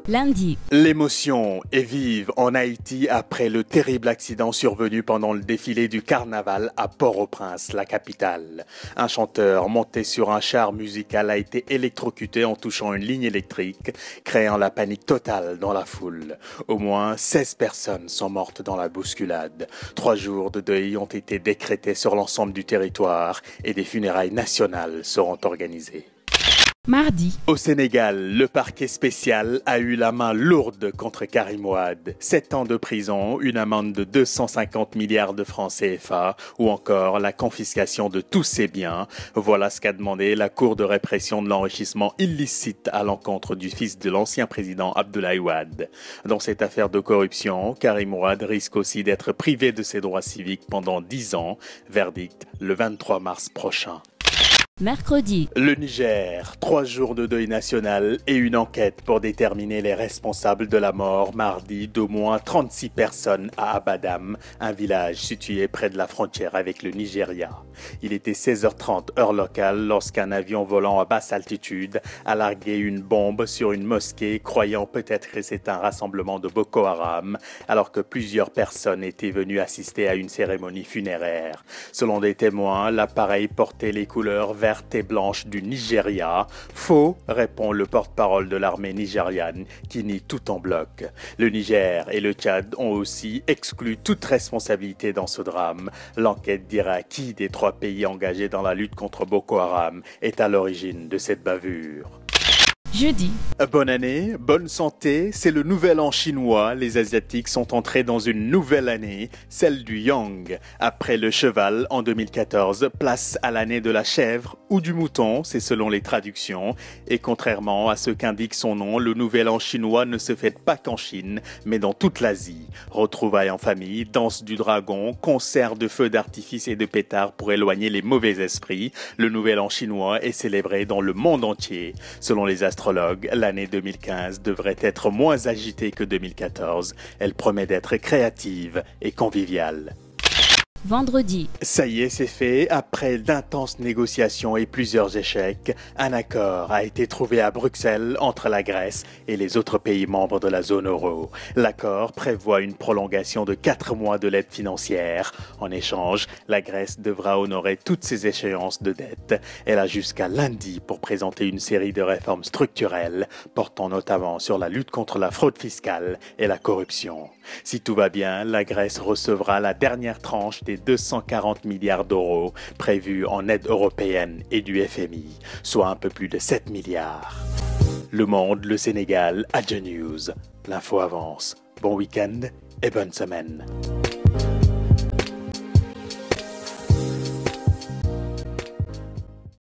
Lundi. L'émotion est vive en Haïti après le terrible accident survenu pendant le défilé du carnaval à Port-au-Prince, la capitale. Un chanteur monté sur un char musical a été électrocuté en touchant une ligne électrique, créant la panique totale dans la foule. Au moins 16 personnes sont mortes dans la bousculade. 3 jours de deuil ont été décrétés sur l'ensemble du territoire et des funérailles nationales seront organisées. Mardi. Au Sénégal, le parquet spécial a eu la main lourde contre Karim Wade. 7 ans de prison, une amende de 250 milliards de francs CFA ou encore la confiscation de tous ses biens. Voilà ce qu'a demandé la Cour de répression de l'enrichissement illicite à l'encontre du fils de l'ancien président Abdoulaye Wade. Dans cette affaire de corruption, Karim Wade risque aussi d'être privé de ses droits civiques pendant 10 ans. Verdict le 23 mars prochain. Mercredi. Le Niger, 3 jours de deuil national et une enquête pour déterminer les responsables de la mort mardi d'au moins 36 personnes à Abadam, un village situé près de la frontière avec le Nigeria. Il était 16h30 heure locale lorsqu'un avion volant à basse altitude a largué une bombe sur une mosquée croyant peut-être que c'est un rassemblement de Boko Haram alors que plusieurs personnes étaient venues assister à une cérémonie funéraire. Selon des témoins, l'appareil portait les couleurs vertes et blanche du Nigeria. Faux, répond le porte-parole de l'armée nigériane qui nie tout en bloc. Le Niger et le Tchad ont aussi exclu toute responsabilité dans ce drame. L'enquête dira qui des 3 pays engagés dans la lutte contre Boko Haram est à l'origine de cette bavure. Jeudi. Bonne année, bonne santé, c'est le nouvel an chinois. Les Asiatiques sont entrés dans une nouvelle année, celle du Yang. Après le cheval en 2014, place à l'année de la chèvre ou du mouton, c'est selon les traductions. Et contrairement à ce qu'indique son nom, le nouvel an chinois ne se fête pas qu'en Chine, mais dans toute l'Asie. Retrouvailles en famille, danse du dragon, concert de feux d'artifice et de pétards pour éloigner les mauvais esprits. Le nouvel an chinois est célébré dans le monde entier. Selon les astrologues, l'année 2015 devrait être moins agitée que 2014. Elle promet d'être créative et conviviale. Vendredi. Ça y est, c'est fait. Après d'intenses négociations et plusieurs échecs, un accord a été trouvé à Bruxelles entre la Grèce et les autres pays membres de la zone euro. L'accord prévoit une prolongation de 4 mois de l'aide financière. En échange, la Grèce devra honorer toutes ses échéances de dette. Elle a jusqu'à lundi pour présenter une série de réformes structurelles, portant notamment sur la lutte contre la fraude fiscale et la corruption. Si tout va bien, la Grèce recevra la dernière tranche des 240 milliards d'euros prévus en aide européenne et du FMI, soit un peu plus de 7 milliards. Le Monde, le Sénégal, Adja News. L'info avance. Bon week-end et bonne semaine.